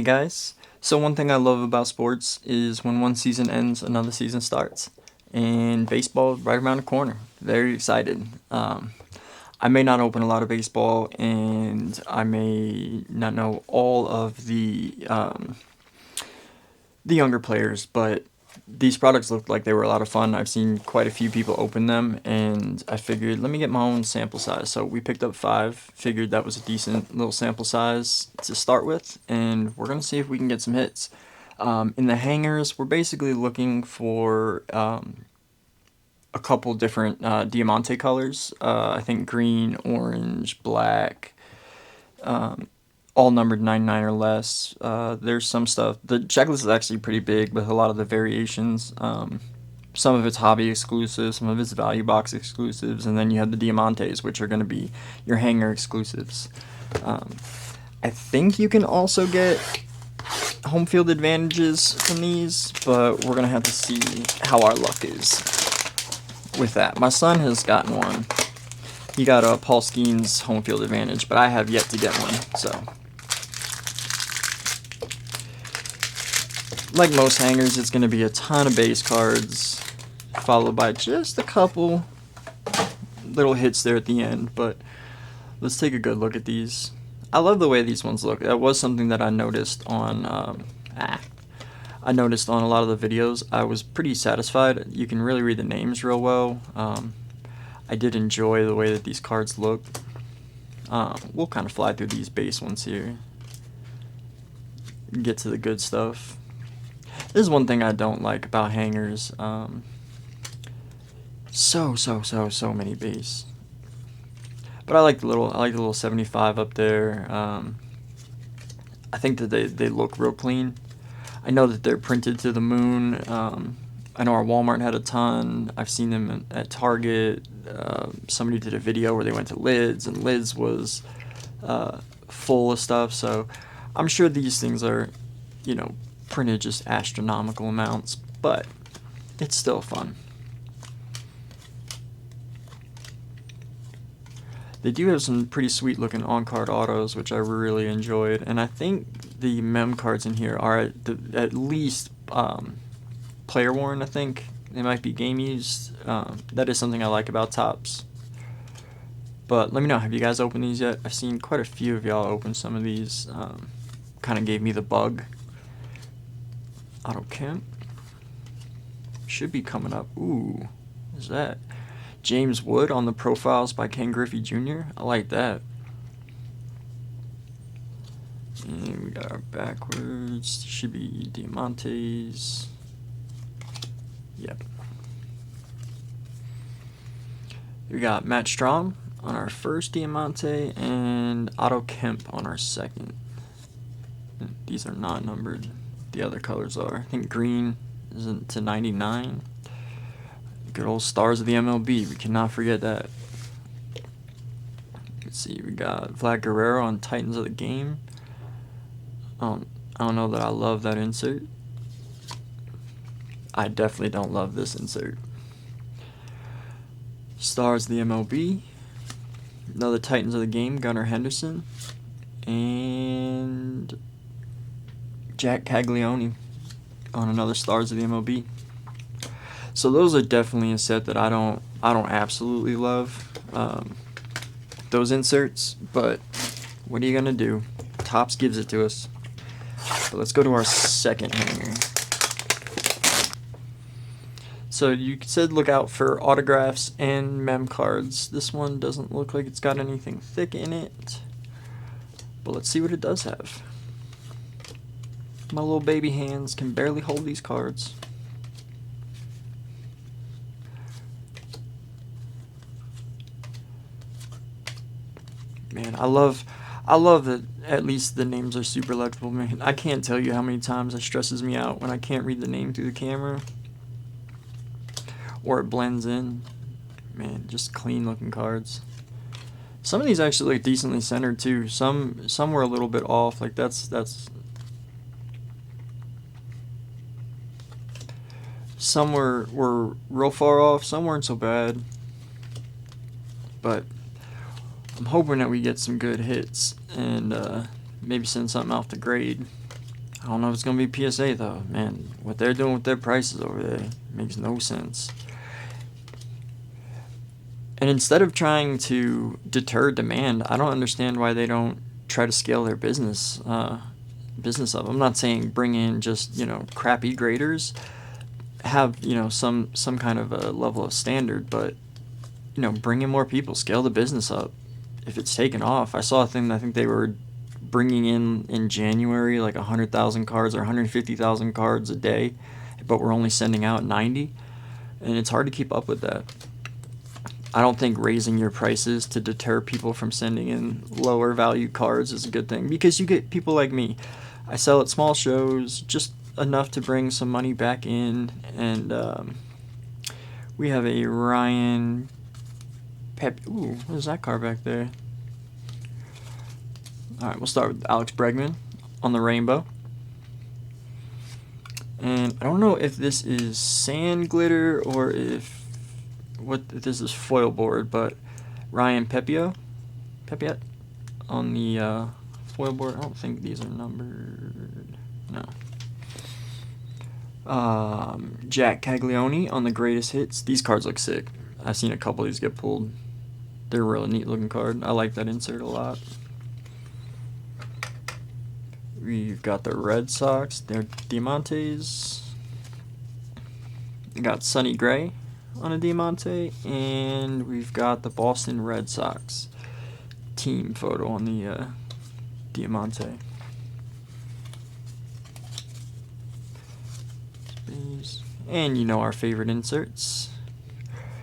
guys. So one thing I love about sports is when one season ends, another season starts. And baseball is right around the corner. Very excited. I may not open a lot of baseball, and I may not know all of the younger players, but these products looked like they were a lot of fun. I've seen quite a few people open them, and I figured let me get my own sample size. So we picked up 5, figured that was a decent little sample size to start with, and we're gonna see if we can get some hits. In the hangers, we're basically looking for a couple different Diamante colors. I think green, orange, black, all numbered 99 or less. There's some stuff. The checklist is actually pretty big with a lot of the variations. Some of it's hobby exclusives, some of it's value box exclusives, and then you have the Diamantes, which are going to be your hanger exclusives. I think you can also get home field advantages from these, but we're going to have to see how our luck is with that. My son has gotten one. He got a Paul Skeens home field advantage, but I have yet to get one, so. Like most hangers, it's going to be a ton of base cards, followed by just a couple little hits there at the end, but let's take a good look at these. I love the way these ones look. That was something that I noticed on I noticed on a lot of the videos. I was pretty satisfied. You can really read the names real well. I did enjoy the way that these cards look. We'll kind of fly through these base ones here. Get to the good stuff. This is one thing I don't like about hangers. So many base. But I like the little 75 up there. I think that they look real clean. I know that they're printed to the moon. I know our Walmart had a ton. I've seen them at Target. Somebody did a video where they went to Lids, and Lids was full of stuff. So I'm sure these things are, printed just astronomical amounts, but it's still fun. They do have some pretty sweet looking on-card autos, which I really enjoyed, and I think the mem cards in here are at least player worn. I think they might be game used. That is something I like about Topps. But let me know, have you guys opened these yet? I've seen quite a few of y'all open some of these. Kind of gave me the bug. Otto Kemp should be coming up. Ooh, what is that? James Wood on the profiles by Ken Griffey Jr. I like that. And we got our backwards. Should be Diamantes. Yep. We got Matt Strom on our first Diamante and Otto Kemp on our second. These are not numbered. The other colors are. I think green is to 99. Good old stars of the MLB. We cannot forget that. Let's see. We got Vlad Guerrero on Titans of the Game. I don't know that I love that insert. I definitely don't love this insert. Stars of the MLB. Another Titans of the Game, Gunnar Henderson. And Jack Caglione on another Stars of the MLB. So those are definitely a set that I don't absolutely love, those inserts, but what are you gonna do? Topps gives it to us. But let's go to our second hanger. So you said look out for autographs and mem cards. This one doesn't look like it's got anything thick in it, but let's see what it does have. My little baby hands can barely hold these cards. Man, I love that at least the names are super legible. Man, I can't tell you how many times it stresses me out when I can't read the name through the camera or it blends in. Man, just clean looking cards. Some of these actually look decently centered too. Some were a little bit off. Like that's some were real far off. Some weren't so bad. But I'm hoping that we get some good hits and maybe send something off the grade. I don't know if it's going to be PSA, though. Man, what they're doing with their prices over there makes no sense. And instead of trying to deter demand, I don't understand why they don't try to scale their business up. I'm not saying bring in just, crappy graders. Have, some kind of a level of standard, but, bring in more people, scale the business up. If it's taken off, I saw a thing, I think they were bringing in January like 100,000 cards or 150,000 cards a day, but we're only sending out 90, and it's hard to keep up with that. I don't think raising your prices to deter people from sending in lower value cards is a good thing, because you get people like me. I sell at small shows, just enough to bring some money back in, and we have a Ryan Ooh, what is that card back there? Alright, we'll start with Alex Bregman on the rainbow. And I don't know if this is sand glitter or if this is foil board, but Ryan Pepiot on the foil board. I don't think these are numbered. No. Jack Caglione on the greatest hits. These cards look sick. I've seen a couple of these get pulled. They're a really neat looking card. I like that insert a lot. We've got the Red Sox. They're Diamantes. We got Sonny Gray on a Diamante, and we've got the Boston Red Sox team photo on the Diamante. And our favorite inserts: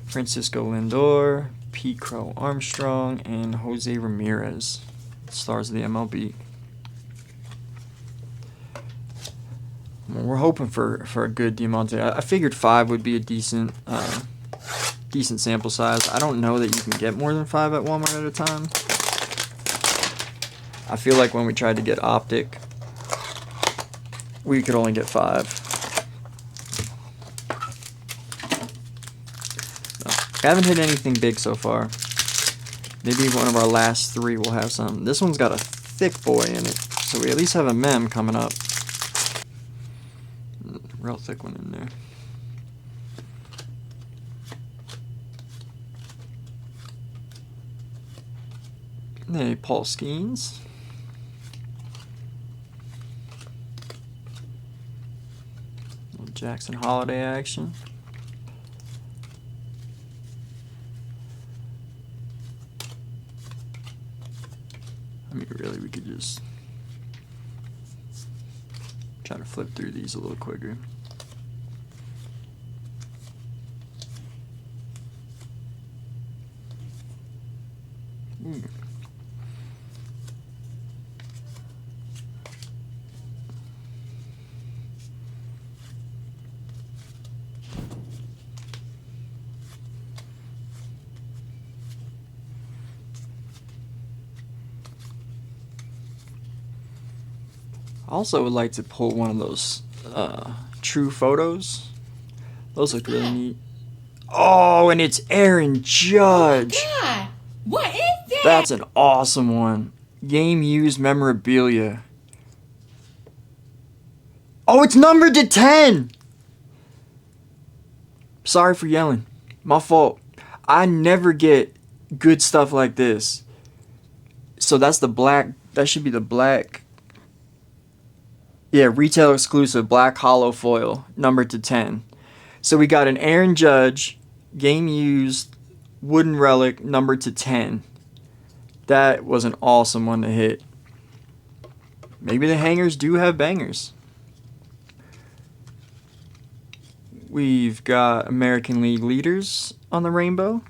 Francisco Lindor, Pete Crow Armstrong, and Jose Ramirez, stars of the MLB. We're hoping for a good Diamante. I figured 5 would be a decent sample size. I don't know that you can get more than 5 at Walmart at a time. I feel like when we tried to get Optic, we could only get 5. I haven't hit anything big so far. Maybe one of our last 3 will have some. This one's got a thick boy in it, so we at least have a mem coming up. Real thick one in there. Hey, Paul Skeens. Little Jackson Holiday action. I mean, really, we could just try to flip through these a little quicker. I also would like to pull one of those true photos. Those look really neat. Oh, and it's Aaron Judge. Oh my God. What is that? That's an awesome one. Game used memorabilia. Oh, it's numbered to 10. Sorry for yelling. My fault. I never get good stuff like this. So that's the black. That should be the black. Yeah, retail exclusive black hollow foil, numbered to 10. So we got an Aaron Judge, game used, wooden relic, numbered to 10. That was an awesome one to hit. Maybe the hangers do have bangers. We've got American League leaders on the rainbow,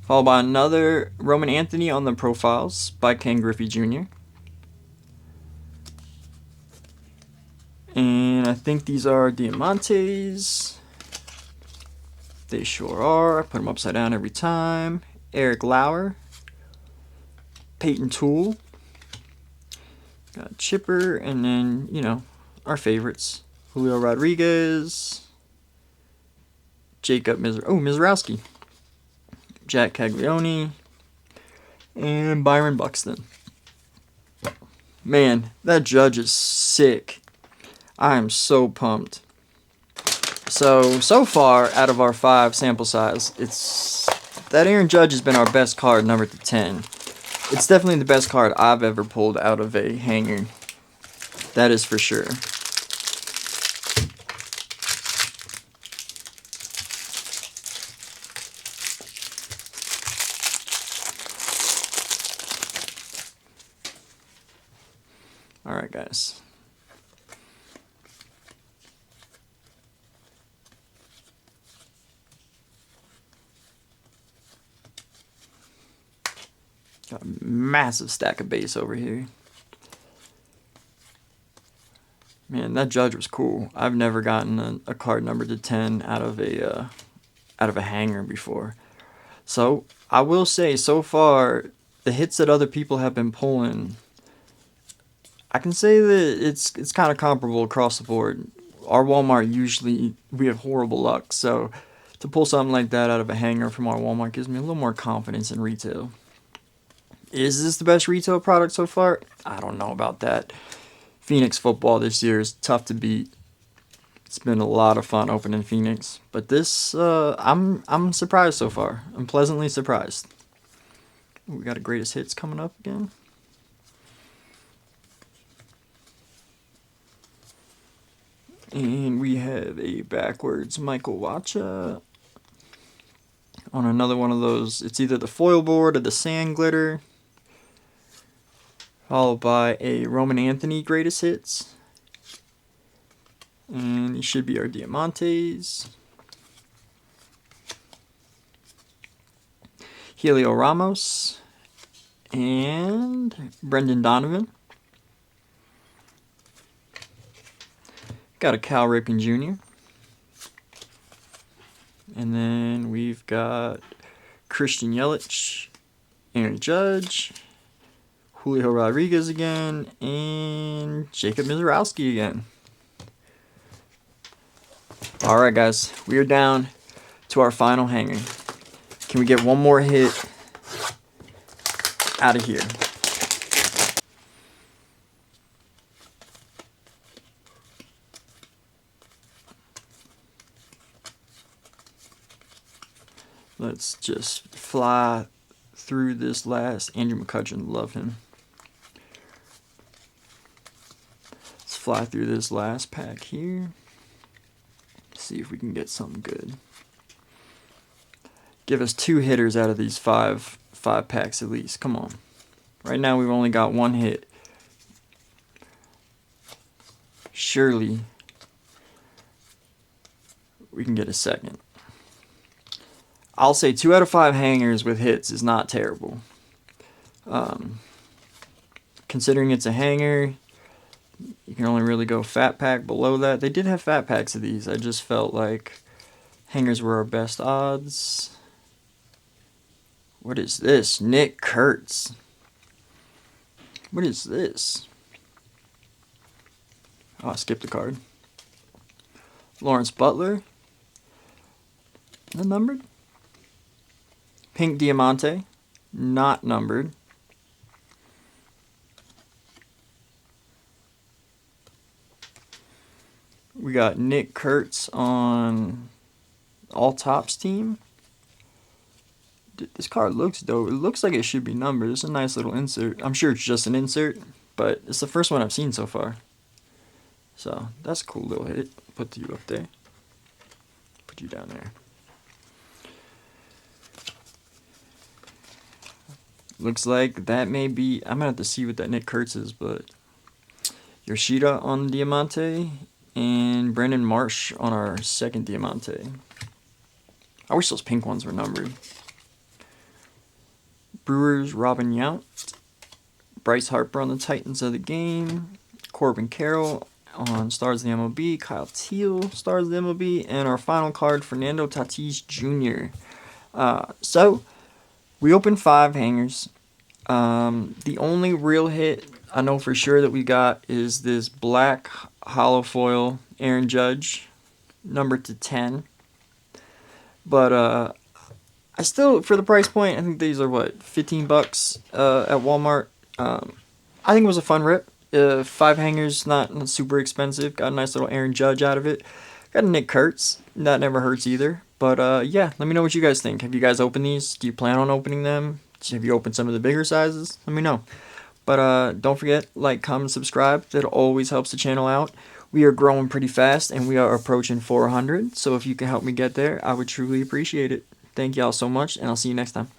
followed by another Roman Anthony on the profiles by Ken Griffey Jr. And I think these are Diamantes. They sure are. I put them upside down every time. Eric Lauer. Peyton Toole. Got Chipper. And then, our favorites. Julio Rodriguez. Jacob Mizrowski. Jack Caglione. And Byron Buxton. Man, that Judge is sick. I am so pumped. So far, out of our 5 sample size, it's that Aaron Judge has been our best card, numbered to 10. It's definitely the best card I've ever pulled out of a hanger. That is for sure. Alright, guys. Got a massive stack of base over here. Man, that Judge was cool. I've never gotten a card numbered to 10 out of a hanger before. So I will say, so far, the hits that other people have been pulling, I can say that it's kind of comparable across the board. Our Walmart, usually we have horrible luck, so to pull something like that out of a hanger from our Walmart gives me a little more confidence in retail. Is this the best retail product so far? I don't know about that. Phoenix football this year is tough to beat. It's been a lot of fun opening Phoenix, but this I'm surprised so far. I'm pleasantly surprised. We got a greatest hits coming up again. And we have a backwards Michael Wacha on another one of those. It's either the foil board or the sand glitter, followed by a Roman Anthony greatest hits. And these should be our Diamantes. Helio Ramos and Brendan Donovan. Got a Cal Ripken Jr. And then we've got Christian Yelich, Aaron Judge, Julio Rodriguez again, and Jacob Mizorowski again. Alright, guys, we are down to our final hanger. Can we get one more hit out of here? Let's just fly through this last. Andrew McCutcheon, love him. Let's fly through this last pack here. See if we can get something good. Give us 2 hitters out of these five packs at least. Come on. Right now we've only got 1 hit. Surely we can get a second. I'll say 2 out of 5 hangers with hits is not terrible. Considering it's a hanger, you can only really go fat pack below that. They did have fat packs of these. I just felt like hangers were our best odds. What is this? Nick Kurtz. What is this? Oh, I skipped the card. Lawrence Butler. Is that numbered? Pink Diamante. Not numbered. We got Nick Kurtz on All Tops team. This card looks dope. It looks like it should be numbered. It's a nice little insert. I'm sure it's just an insert, but it's the first one I've seen so far. So that's a cool little hit. Put you up there. Put you down there. Looks like that may be. I'm gonna have to see what that Nick Kurtz is, but Yoshida on Diamante and Brandon Marsh on our second Diamante. I wish those pink ones were numbered. Brewers, Robin Yount. Bryce Harper on the Titans of the Game. Corbin Carroll on Stars of the MLB. Kyle Teal, Stars of the MLB. And our final card, Fernando Tatis Jr. So, we opened 5 hangers. The only real hit I know for sure that we got is this black hollow foil Aaron Judge, numbered to 10. But, I still, for the price point, I think these are what, $15 at Walmart. I think it was a fun rip. 5 hangers, not super expensive. Got a nice little Aaron Judge out of it. Got a Nick Kurtz. That never hurts either. But yeah, let me know what you guys think. Have you guys opened these? Do you plan on opening them? Have you opened some of the bigger sizes? Let me know. But don't forget, like, comment, subscribe. That always helps the channel out. We are growing pretty fast, and we are approaching 400. So if you can help me get there, I would truly appreciate it. Thank y'all so much, and I'll see you next time.